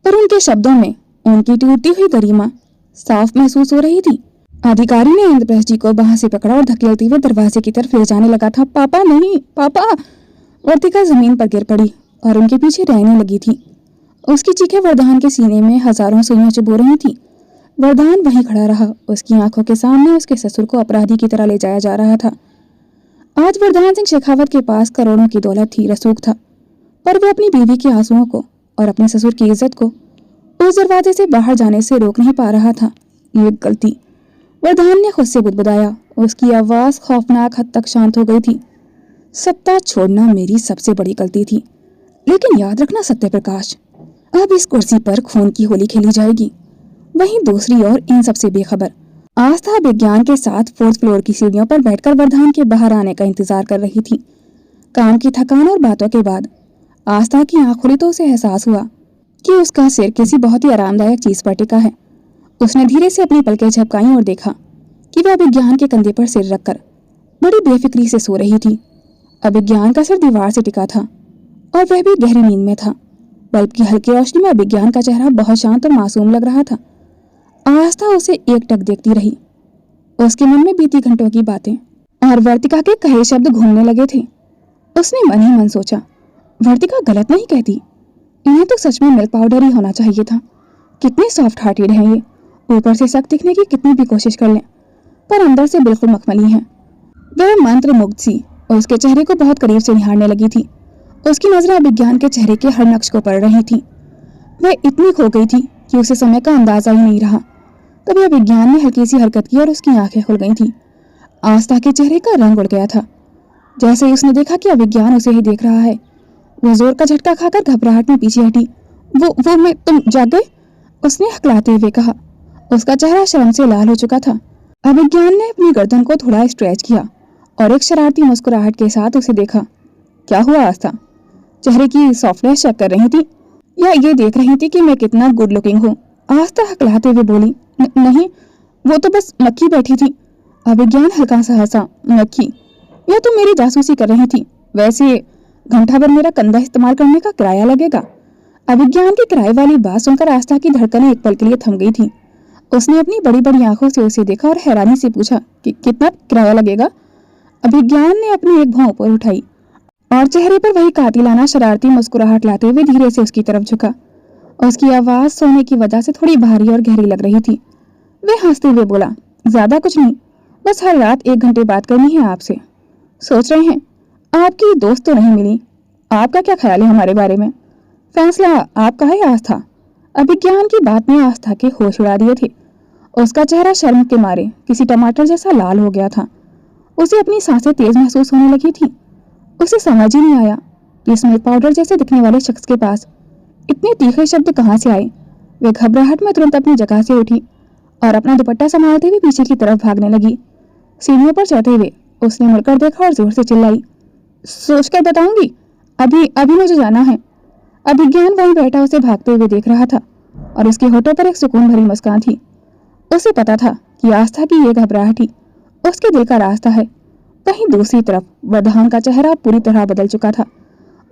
पर उनके शब्दों में उनकी टूटी हुई गरिमा साफ महसूस हो रही थी। अधिकारी ने इंद्रप्रस्थ जी को बांह से पकड़ा और धकेलते हुए दरवाजे की तरफ ले जाने लगा था। पापा नहीं, पापा! वर्तिका जमीन पर गिर पड़ी और उनके पीछे रहने लगी थी। उसकी चीखें वर्धान के सीने में हजारों सुइयां चुभो रही थी। वर्धान वहीं खड़ा रहा। उसकी आंखों के सामने उसके ससुर को अपराधी की तरह ले जाया जा रहा था। आज वर्धान सिंह शेखावत के पास करोड़ों की दौलत थी, रसूख था, पर वह अपनी बीवी के आंसुओं को और अपने ससुर की इज्जत को उस दरवाजे से बाहर जाने से रोक नहीं पा रहा था। ये गलती, वर्धान ने खुद से बुदबुदाया। उसकी आवाज खौफनाक हद तक शांत हो गई थी। सत्ता छोड़ना मेरी सबसे बड़ी गलती थी, लेकिन याद रखना सत्यप्रकाश, अब इस कुर्सी पर खून की होली खेली जाएगी। वहीं दूसरी ओर इन सबसे बेखबर आस्था विज्ञान के साथ 4th फ्लोर की सीढ़ियों पर बैठकर वर्धान के बाहर आने का इंतजार कर रही थी। काम की थकान और बातों के बाद आस्था की आंख खुली तो उसे एहसास हुआ कि उसका सिर किसी बहुत ही आरामदायक चीज पर टिका है। उसने धीरे से अपनी पलकें झपकाईं और देखा कि वह अभिज्ञान के कंधे पर सिर रखकर बड़ी बेफिक्री से सो रही थी। अभिज्ञान का सिर दीवार से टिका था और वह भी गहरी नींद में था। बल्ब की हल्की रोशनी में अभिज्ञान का चेहरा बहुत शांत और मासूम लग रहा था। आस्था उसे एकटक देखती रही। उसके मन में बीती घंटों की बातें और वर्तिका के कहे शब्द घूमने लगे थे। उसने मन ही मन सोचा, वर्तिका गलत नहीं कहती, इन्हें तो सच में मिल्क पाउडर ही होना चाहिए था। कितने सॉफ्ट हार्टेड हैं ये, ऊपर से सख्त दिखने की कितनी भी कोशिश कर लें, पर अंदर से बिल्कुल मखमली हैं। वह मंत्र मुग्ध सी उसके चेहरे को बहुत करीब से निहारने लगी थी। उसकी नजरें अभिज्ञान के चेहरे के हर नक्श को पढ़ रही थी। वह इतनी खो गई थी कि उसे समय का अंदाजा ही नहीं रहा। तभी अभिज्ञान ने हल्की सी हरकत की और उसकी आंखें खुल गई थी। आस्था के चेहरे का रंग उड़ गया था। जैसे ही उसने देखा कि अभिज्ञान उसे ही देख रहा है, वो जोर का झटका खाकर घबराहट में पीछे हटी। वो मैं, तुम जाग गए? उसने हकलाते हुए कहा। उसका चेहरा शर्म से लाल हो चुका था। अभिज्ञान ने अपनी गर्दन को थोड़ा स्ट्रेच किया और एक शरारती मुस्कुराहट के साथ उसे देखा। क्या हुआ आस्था? चेहरे की सॉफ्टनेस चेक कर रही थी या ये देख रही थी कि मैं कितना गुड लुकिंग हूँ? आस्था हकलाते हुए बोली। नहीं, वो तो बस मक्खी बैठी थी। अभिज्ञान हल्का सा हंसा। मक्खी? या तो मेरी जासूसी कर रही थी? वैसे घंटा भर मेरा कंधा इस्तेमाल करने का किराया लगेगा। अभिज्ञान की किराए वाली बात सुनकर आस्था की धड़कनें एक पल के लिए थम गई थी। उसने अपनी बड़ी बड़ी आंखों से उसे देखा और हैरानी से पूछा कि कितना किराया लगेगा? अभिज्ञान ने अपनी एक भौं ऊपर उठाई और चेहरे पर वही कातिलाना शरारती मुस्कुराहट लाते हुए धीरे से उसकी तरफ झुका। उसकी आवाज सोने की वजह से थोड़ी भारी और गहरी लग रही थी। वह हंसते हुए बोला, ज्यादा कुछ नहीं, बस हर रात 1 घंटे बात करनी है आपसे। सोच रहे हैं आपकी दोस्त तो नहीं मिली, आपका क्या ख्याल है हमारे बारे में? फैसला आपका है आस्था। अभिज्ञान की बात ने आस्था के होश उड़ा दिए थे। उसका चेहरा शर्म के मारे किसी टमाटर जैसा लाल हो गया था। उसे अपनी सांसें तेज महसूस होने लगी थी। उसे समझ ही नहीं आया कि इस मिल्क पाउडर जैसे दिखने वाले शख्स के पास इतने तीखे शब्द कहाँ से आए। वे घबराहट में तुरंत अपनी जगह से उठी और अपना दुपट्टा संभालते हुए पीछे की तरफ भागने लगी। सीढ़ियों पर चढ़ते हुए उसने मुड़कर देखा और जोर से चिल्लाई, सोचकर बताऊंगी, अभी अभी मुझे जाना है। अभिज्ञान वहीं बैठा उसे भागते हुए देख रहा था। और उसके होठों पर एक सुकून भरी मुस्कान थी। उसे पता था कि आस्था की ये घबराहट ही उसके दिल का रास्ता है। वहीं दूसरी तरफ वर्धान का चेहरा पूरी तरह बदल चुका था।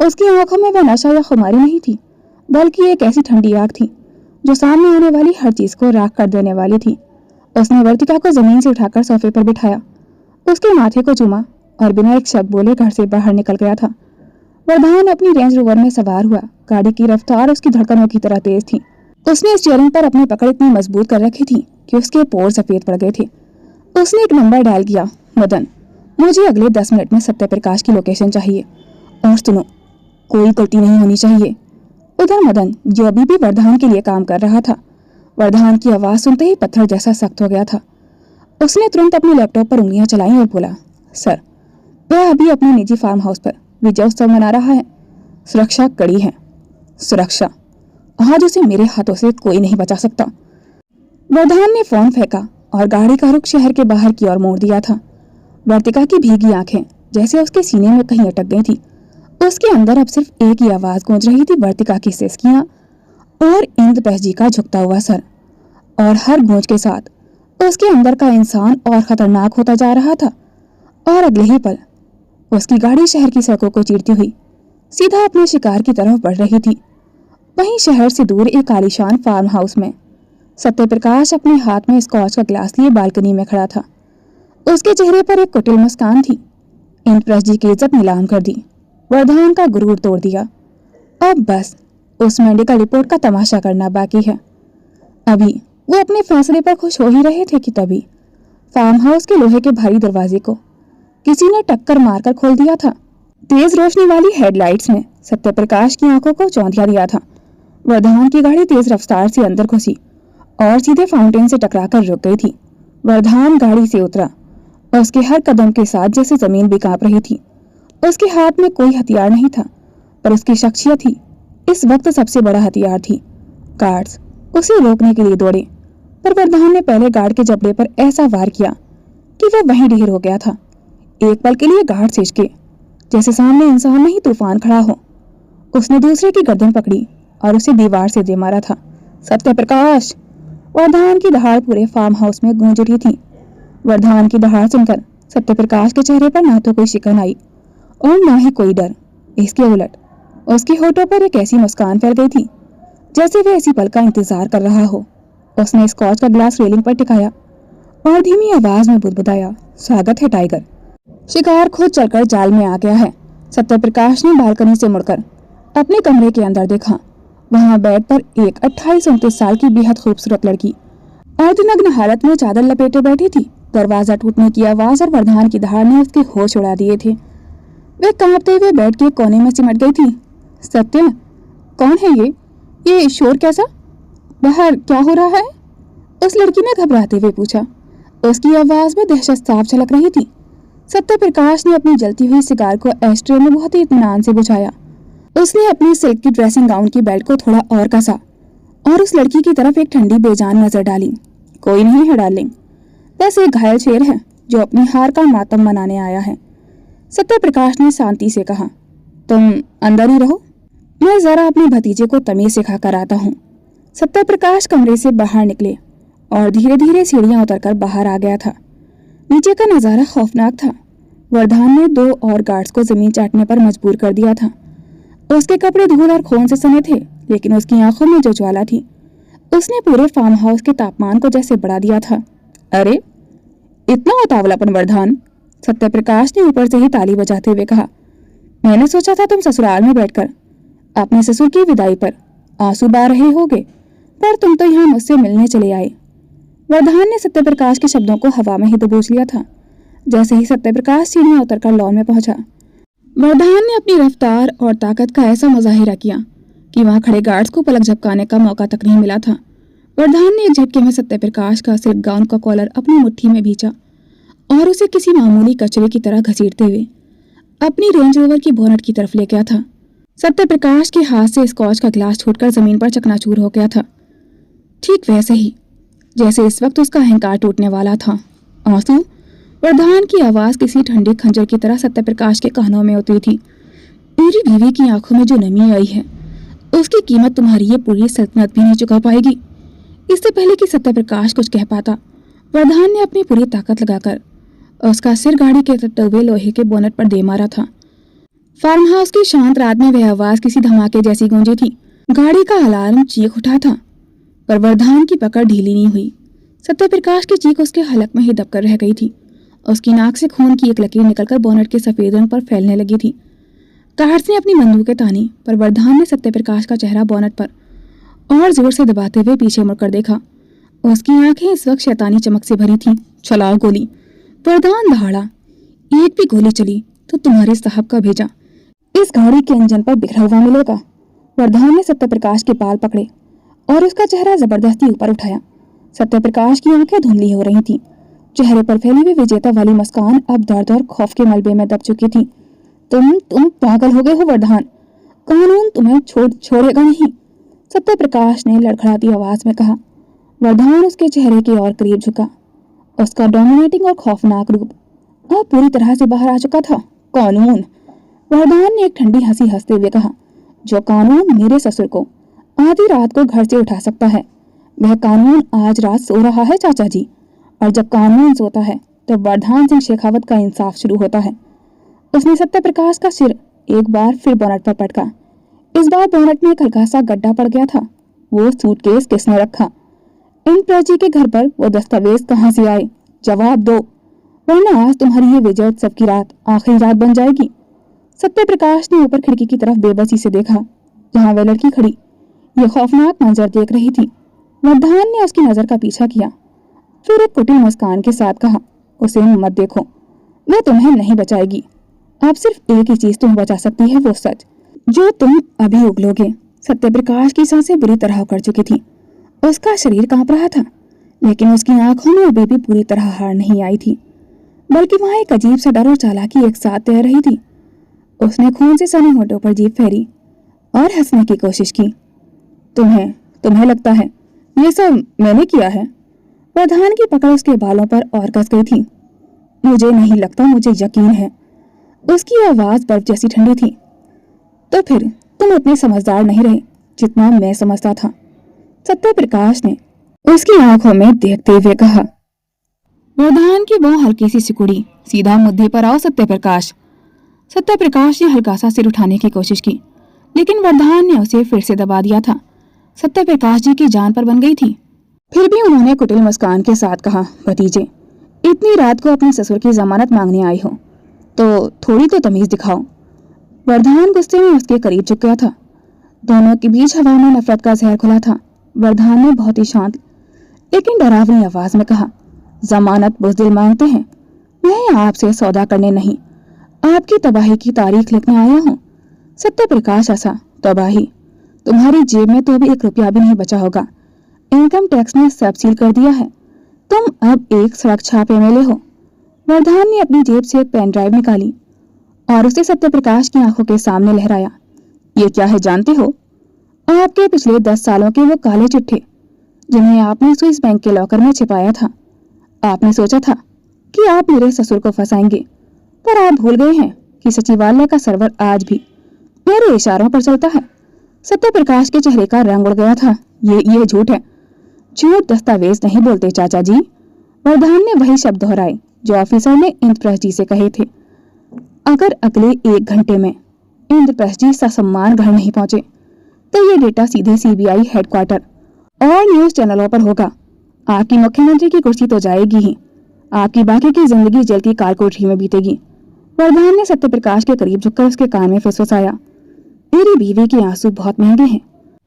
उसकी आंखों में वह नशा या खुमारी नहीं थी, बल्कि एक ऐसी ठंडी आग थी जो सामने आने वाली हर चीज को राख कर देने वाली थी। उसने वर्तिका को जमीन से उठाकर सोफे पर बिठाया, उसके माथे को चूमा और बिना एक शब्द बोले घर से बाहर निकल गया था। वर्धान अपनी रेंज रोवर में सवार हुआ। गाड़ी की रफ्तार उसकी धड़कनों की तरह तेज थी। उसने स्टीयरिंग पर अपनी पकड़ इतनी मजबूत कर रखी थी कि उसके पोर सफेद पड़ गए थे। उसने एक नंबर डायल किया, मदन, मुझे अगले 10 मिनट में सत्यप्रकाश की लोकेशन चाहिए, और सुनो, कोई गलती नहीं होनी चाहिए। उधर मदन, जो अभी भी वर्धान के लिए काम कर रहा था, वर्धान की आवाज सुनते ही पत्थर जैसा सख्त हो गया था। उसने तुरंत अपने लैपटॉप पर उंगलियां चलाई और बोला, सर, वह अभी अपने निजी फार्म हाउस पर विजय उत्सव मना रहा है। सुरक्षा कड़ी है। सुरक्षा? आज उसे मेरे हाथों से कोई नहीं बचा सकता। वर्धान ने फोन फेंका और गाड़ी का रुख शहर के बाहर की ओर मोड़ दिया था। वर्तिका की भीगी आंखें जैसे उसके सीने में कहीं अटक गई थी। उसके अंदर अब सिर्फ एक ही आवाज गूंज रही थी, वर्तिका की सिसकियां और इंद्रप्रस्थ जी का झुकता हुआ सर। और हर गूंज के साथ उसके अंदर का इंसान और खतरनाक होता जा रहा था। और अगले ही पल उसकी गाड़ी शहर की सड़कों को चीरती हुई सीधा अपने शिकार की तरफ बढ़ रही थी। वहीं शहर से दूर एक आलीशान फार्म हाउस में सत्यप्रकाश अपने हाथ में स्कॉच का गिलास लिए बालकनी में खड़ा था। उसके चेहरे पर एक कुटिल मुस्कान थी। इंद्रप्रस्थ जी की इज्जत नीलाम कर दी, वर्धान का गुरूर तोड़ दिया। अब बस उस मेडिकल रिपोर्ट का तमाशा करना बाकी है। अभी वो अपने फैसले पर खुश हो ही रहे थे कि तभी फार्म हाउस के लोहे के भारी दरवाजे को किसी ने टक्कर मारकर खोल दिया था। तेज रोशनी वाली हेडलाइट्स में सत्यप्रकाश की आंखों को चौंधिया दिया था। वर्धान की गाड़ी तेज रफ्तार से अंदर घुसी और सीधे फाउंटेन से टकराकर रुक गई थी। वर्धान गाड़ी से उतरा। उसके हर कदम के साथ जैसे जमीन भी कांप रही थी। उसके हाथ में कोई हथियार नहीं था, पर उसकी शख्सियत ही इस वक्त सबसे बड़ा हथियार थी। गार्ड्स उसे रोकने के लिए दौड़े, पर वर्धान ने पहले गार्ड के जबड़े पर ऐसा वार किया कि वह वहीं ढेर हो गया था। एक पल के लिए गार्ड सिसके, जैसे सामने इंसान नहीं तूफान खड़ा हो। उसने दूसरे की गर्दन पकड़ी और उसे दीवार से दे मारा था। सत्यप्रकाश! वर्धान की दहाड़ पूरे फार्म हाउस में गूंज रही थी। वर्धान की दहाड़ सुनकर सत्यप्रकाश के चेहरे पर ना तो कोई शिकन आई और ना ही कोई डर। इसके उलट उसके होठों पर एक ऐसी मुस्कान फैल गई थी जैसे वह ऐसी पल का इंतजार कर रहा हो। उसने स्कॉच का ग्लास रेलिंग पर टिकाया और धीमी आवाज में बुदबुदाया, स्वागत है टाइगर, शिकार खुद चलकर जाल में आ गया है। सत्यप्रकाश ने बालकनी से मुड़कर अपने कमरे के अंदर देखा। वहां बेड पर एक 28-29 साल की बेहद खूबसूरत लड़की अर्धनग्न हालत में चादर लपेटे बैठी थी। दरवाजा टूटने की आवाज और वर्धान की दहाड़ ने उसके होश उड़ा दिए थे। वह कांपते हुए बेड के कोने में सिमट गई थी। सत्य, कौन है ये शोर कैसा? बाहर क्या हो रहा है? उस लड़की ने घबराते हुए पूछा। उसकी आवाज में दहशत साफ झलक रही थी। सत्यप्रकाश ने अपनी जलती हुई सिगार को एस्ट्रे में बहुत ही इत्मीनान से बुझाया। उसने अपनी सिल्क की ड्रेसिंग गाउन की बेल्ट को थोड़ा और कसा और उस लड़की की तरफ एक ठंडी बेजान नजर डाली। कोई नहीं है डार्लिंग, बस एक घायल शेर है जो अपनी हार का मातम मनाने आया है। सत्यप्रकाश ने शांति से कहा, तुम अंदर ही रहो, मैं जरा अपने भतीजे को तमीज सिखा कर आता हूँ। सत्यप्रकाश कमरे से बाहर निकले और धीरे धीरे सीढ़ियां उतरकर बाहर आ गया था। नीचे का नजारा खौफनाक था। वर्धान ने 2 और गार्ड्स को जमीन चाटने पर मजबूर कर दिया था। उसके कपड़े धूल और खून से सने थे, लेकिन उसकी आंखों में जो ज्वाला थी उसने पूरे फार्म हाउस के तापमान को जैसे बढ़ा दिया था। अरे, इतना उतावलापन वर्धान? सत्यप्रकाश ने ऊपर से ही ताली बजाते हुए कहा। मैंने सोचा था तुम ससुराल में बैठकर अपने ससुर की विदाई पर आंसू बहा रहे होगे, पर तुम तो यहाँ मुझसे मिलने चले आए। वर्धान ने सत्यप्रकाश के शब्दों को हवा में ही दबोच लिया था। जैसे ही सत्यप्रकाश सीढ़ियां उतरकर लॉन में पहुंचा, वर्धान ने अपनी रफ्तार और ताकत का ऐसा मुजाहिरा किया कि वहां खड़े गार्ड्स को पलक झपकाने का मौका तक नहीं मिला था। वर्धान ने एक झटके में सत्यप्रकाश का सिल्क गाउन का कॉलर अपनी मुट्ठी में भींचा और उसे किसी मामूली कचरे की तरह घसीटते हुए अपनी रेंज रोवर की बोनट की तरफ ले गया था। सत्यप्रकाश के हाथ से स्कॉच का ग्लास छूटकर जमीन पर चकनाचूर हो गया था, ठीक वैसे ही जैसे इस वक्त उसका अहंकार टूटने वाला था। आंसू? वर्धान की आवाज किसी ठंडे खंजर की तरह सत्यप्रकाश के कानों में उतरी थी। मेरी बीवी की आंखों में जो नमी आई है उसकी कीमत तुम्हारी ये पूरी सल्तनत भी नहीं चुका पाएगी। इससे पहले कि सत्यप्रकाश कुछ कह पाता, प्रधान ने अपनी पूरी ताकत लगाकर उसका सिर गाड़ी के तपते हुए लोहे के बोनट पर दे मारा था। फार्म हाउस की शांत रात में वह आवाज किसी धमाके जैसी गूंजी थी। गाड़ी का अलार्म चीख उठा था, पर वरदान की पकड़ ढीली नहीं हुई। सत्यप्रकाश की चीख उसके हलक में ही दबकर रह गई थी। उसकी नाक से खून की एक लकीर निकलकर बोनट के सफेद रंग पर फैलने लगी थी। कार्ड्स ने अपनी बंदूकें तानी, पर वरदान ने सत्यप्रकाश का चेहरा बोनट पर और जोर से दबाते हुए पीछे मुड़कर देखा। उसकी आंखें इस वक्त शैतानी चमक से भरी थीं। चलाओ गोली, वरदान दहाड़ा। एक भी गोली चली तो तुम्हारे साहब का भेजा इस गाड़ी के इंजन पर बिखरा हुआ मिलेगा। वरदान ने सत्यप्रकाश के बाल पकड़े और उसका चेहरा जबरदस्ती ऊपर उठाया। सत्यप्रकाश की आंखें धुंधली हो रही थीं। चेहरे पर फैली हुई विजेता वाली मुस्कान अब दर्द और खौफ के मलबे में दब चुकी थी। तुम पागल हो गए हो वरदान, कानून तुम्हें छोड़ेगा नहीं, सत्यप्रकाश ने लड़खड़ाती आवाज में कहा। वरदान उसके चेहरे की ओर करीब झुका। उसका डोमिनेटिंग और खौफनाक रूप अब पूरी तरह से बाहर आ चुका था। कानून, वरदान ने एक ठंडी हंसी हंसते हुए कहा। जो कानून मेरे ससुर को आधी रात को घर से उठा सकता है, वह कानून आज रात सो रहा है चाचा जी। और जब कानून सोता है तो वरदान सिंह शेखावत का इंसाफ शुरू होता है। उसने सत्यप्रकाश का सिर एक बार फिर बोनट पर पटका। इस बार बोनट में एक हल्का सा गड्ढा पड़ गया था। वो सूटकेस किसने रखा? इंद्रप्रस्थ जी के घर पर वो दस्तावेज कहाँ से आए? जवाब दो, वरना आज तुम्हारी ये विजय उत्सव की रात आखिरी रात बन जाएगी। सत्यप्रकाश ने ऊपर खिड़की की तरफ बेबसी से देखा, जहाँ वह लड़की खड़ी ये खौफनाक मंजर देख रही थी। वरदान ने उसकी नजर का पीछा किया, फिर एक कुटिल मुस्कान के साथ कहा, उसे मत देखो, वह तुम्हें नहीं बचाएगी। अब सिर्फ एक ही चीज तुम्हें बचा सकती है, वो सच जो तुम अभी उगलोगे। सत्यप्रकाश की सांसें बुरी तरह उखड़ चुकी थी। उसका शरीर कांप रहा था, लेकिन उसकी आंखों में अभी भी पूरी तरह हार नहीं आई थी, बल्कि वहां एक अजीब सा डर और चालाकी एक साथ तैर रही थी। उसने खून से सने होठों पर जीभ फेरी और हंसने की कोशिश की। तुम्हें लगता है ये सब मैंने किया है? प्रधान की पकड़ उसके बालों पर और कस गई थी। मुझे नहीं लगता, मुझे यकीन है। उसकी आवाज बर्फ जैसी ठंडी थी। तो फिर तुम उतने समझदार नहीं रहे जितना मैं समझता था, सत्यप्रकाश ने उसकी आंखों में देखते हुए कहा। प्रधान की वो हल्की सी सिकुड़ी। सीधा मुद्दे पर आओ सत्यप्रकाश। सत्यप्रकाश ने हल्का सा सिर उठाने की कोशिश की, लेकिन वरदान ने उसे फिर से दबा दिया था। सत्यप्रकाश जी की जान पर बन गई थी। फिर भी उन्होंने कुटिल मुस्कान के साथ कहा, भतीजे, इतनी रात को अपने ससुर की जमानत मांगने आई हो तो थोड़ी तो तमीज दिखाओ। वरदान गुस्से में उसके करीब झुक गया था। दोनों के बीच हवा में नफरत का जहर खुला था। वरदान ने बहुत ही शांत लेकिन डरावनी आवाज में कहा, जमानत बुज़दिल मांगते हैं, मैं आपसे सौदा करने नहीं, आपकी तबाही की तारीख लिखने आया हूँ। सत्यप्रकाश हंसा। तबाही? तुम्हारी जेब में तो अभी 1 रुपया भी नहीं बचा होगा। इनकम टैक्स ने सब सील कर दिया है। तुम अब एक सड़क छाप एमएलए हो। वरदान ने अपनी जेब से एक पेन ड्राइव निकाली और उसे सत्यप्रकाश की आंखों के सामने लहराया। ये क्या है जानते हो? आपके पिछले 10 सालों के वो काले चिट्ठे जिन्हें आपने स्विस बैंक के लॉकर में छिपाया था। आपने सोचा था कि आप मेरे ससुर को फंसाएंगे, पर आप भूल गए हैं कि सचिवालय का सर्वर आज भी मेरे इशारों पर चलता है। सत्यप्रकाश के चेहरे का रंग उड़ गया था। ये झूठ है। झूठ दस्तावेज नहीं बोलते चाचा जी। वरदान ने वही शब्द दोहराए जो ऑफिसर ने इंद्रप्रस्थ जी से कहे थे। अगर अगले 1 घंटे में इंद्रप्रस्थ जी ससम्मान घर नहीं पहुंचे तो ये डेटा सीधे सीबीआई हेडक्वार्टर और न्यूज चैनलों पर होगा। आपकी मुख्यमंत्री की कुर्सी तो जाएगी ही, आपकी बाकी की जिंदगी जेल की कालकोठरी में बीतेगी। वरदान ने सत्यप्रकाश के करीब झुककर उसके कान में फुसफुसाया, मेरी बीवी के आंसू बहुत महंगे हैं,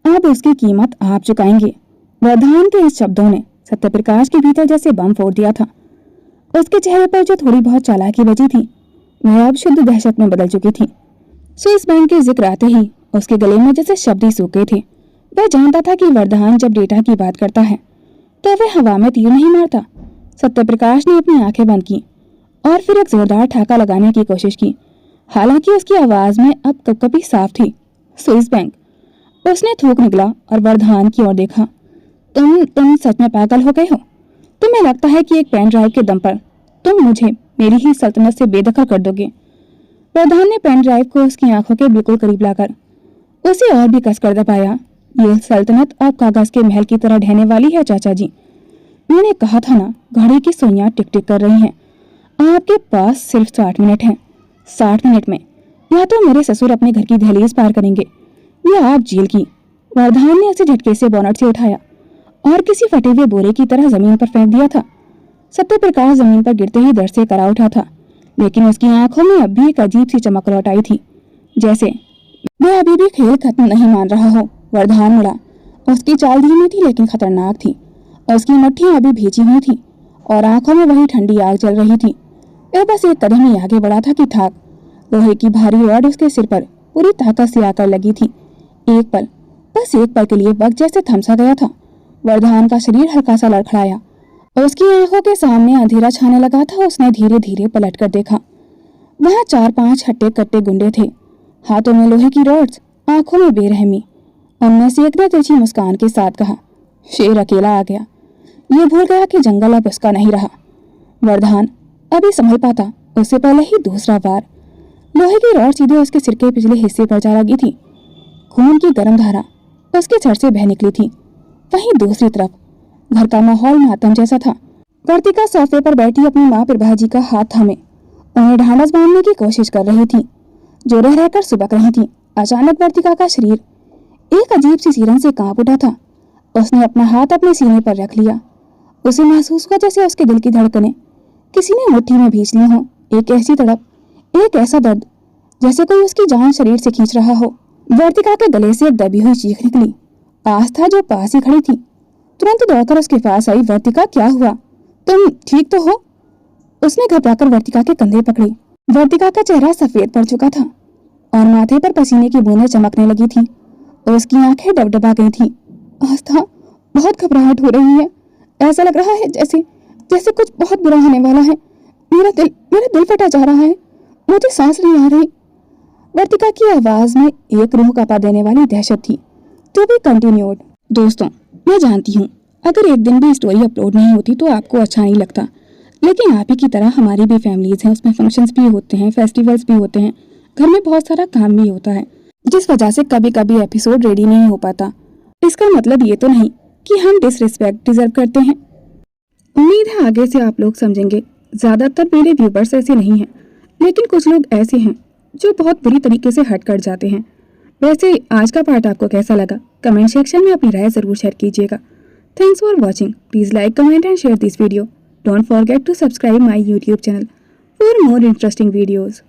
अब इसकी कीमत आप चुकाएंगे। वरदान के इस शब्दों ने सत्यप्रकाश के भीतर जैसे बम फोड़ दिया था। उसके चेहरे पर जो थोड़ी बहुत चालाकी बची थी वह अब शुद्ध दहशत में बदल चुकी थी। स्विस बैंक के जिक्र आते ही उसके गले में जैसे शब्द ही सूखे थे। वह जानता था कि वरदान जब डेटा की बात करता है तो वह हवा में तीर नहीं मारता। सत्यप्रकाश ने अपनी आंखें बंद की और फिर एक जोरदार ठाका लगाने की कोशिश की। हालांकि उसकी आवाज में अब कपकपी साफ थी। Swiss bank. उसने थूक निकला और वरदान की ओर देखा। तुम सच में पागल हो गए हो? तुम्हें लगता है कि एक पेन ड्राइव के दम पर तुम मुझे मेरी ही सल्तनत से बेदखल कर दोगे? वरदान ने पेन ड्राइव को उसकी आंखों के बिल्कुल करीब लाकर उसे और भी कसकर दबाया। ये सल्तनत अब कागज के महल की तरह ढहने वाली है चाचा जी। मैंने कहा था ना, घड़ी की सुइयां टिक टिक कर रही हैं। आपके पास सिर्फ 60 मिनट हैं। 60 मिनट में या तो मेरे ससुर अपने घर की दहलीज पार करेंगे या आप जेल की। वर्धान ने उसे झटके से बोनट से उठाया और किसी फटे हुए बोरे की तरह जमीन पर फेंक दिया था। सत्यप्रकाश जमीन पर गिरते ही दर्द से करा उठा था, लेकिन उसकी आंखों में अब भी एक अजीब सी चमक लौट आई थी, जैसे वह अभी भी खेल खत्म नहीं मान रहा हो। वर्धान मुड़ा। उसकी चाल धीमी थी लेकिन खतरनाक थी। उसकी मुट्ठियां अभी भींची हुई थी और आंखों में वही ठंडी आग जल रही थी। वह बस एक कदम ही आगे बढ़ा था कि थाक। लोहे की भारी रॉड उसके सिर पर पूरी ताकत से आकर लगी थी। एक पल, बस एक पल के लिए वक्त जैसे थमसा गया था। वर्धान का शरीर हल्का सा लड़खड़ाया। उसकी आंखों के सामने अंधेरा छाने लगा था। उसने धीरे धीरे पलट कर देखा। वहां 4-5 हट्टे कट्टे गुंडे थे, हाथों में लोहे की रॉड्स, आंखों में बेरहमी। उनमें से एक ने तिरछी मुस्कान के साथ कहा, शेर अकेला आ गया। ये भूल गया कि जंगल अब उसका नहीं रहा। वर्धान अभी संभल पाता, उससे पहले ही दूसरा वार। लोहे की रॉड सीधे उसके सिर के पिछले हिस्से पर जा लगी थी। खून की गर्म धारा उसके सर से बह निकली थी। वहीं दूसरी तरफ घर का माहौल मातम जैसा था। वर्तिका सोफे पर बैठी अपनी माँ प्रभाजी का हाथ थामे उन्हें ढांढस बांधने की कोशिश कर रही थी, जो रह रहकर सुबक रही थी। अचानक वर्तिका का शरीर एक अजीब सी सिरन से कांप उठा था। उसने अपना हाथ अपने सीने पर रख लिया। उसे महसूस हुआ जैसे उसके दिल की धड़कनें किसी ने मुट्ठी में भींच ली हो। एक ऐसी तड़प, एक ऐसा दर्द, जैसे कोई उसकी जान शरीर से खींच रहा हो। वर्तिका के गले से एक दबी हुई चीख निकली। आस्था जो पास ही खड़ी थी तुरंत दौड़कर उसके पास आई। वर्तिका, क्या हुआ? तुम ठीक तो हो? उसने घबराकर वर्तिका के कंधे पकड़े। वर्तिका का चेहरा सफेद पड़ चुका था और माथे पर पसीने की बूंदें चमकने लगी थी। उसकी आंखें डबडबा गई थी। आस्था, बहुत घबराहट हो रही है। ऐसा लग रहा है जैसे जैसे कुछ बहुत बुरा होने वाला है। मेरा दिल फटा जा रहा है। मुझे सांस नहीं आ रही। वर्तिका की आवाज में एक रूह कांपा देने वाली दहशत थी। तो भी कंटिन्यूड। दोस्तों, मैं जानती हूँ अगर एक दिन भी स्टोरी अपलोड नहीं होती तो आपको अच्छा नहीं लगता, लेकिन आप ही की तरह हमारी भी फैमिलीज हैं, उसमें फंक्शंस भी होते हैं, फेस्टिवल्स भी होते हैं, घर में बहुत सारा काम भी होता है, जिस वजह से कभी कभी एपिसोड रेडी नहीं हो पाता। इसका मतलब ये तो नहीं कि हम डिसरिस्पेक्ट डिजर्व करते हैं। उम्मीद है आगे से आप लोग समझेंगे। ज्यादातर मेरे व्यूवर्स ऐसे नहीं हैं, लेकिन कुछ लोग ऐसे हैं जो बहुत बुरी तरीके से हट कर जाते हैं। वैसे आज का पार्ट आपको कैसा लगा? कमेंट सेक्शन में अपनी राय जरूर शेयर कीजिएगा। Thanks for watching. Please like, comment and share this video. Don't forget to subscribe my YouTube channel for more interesting videos.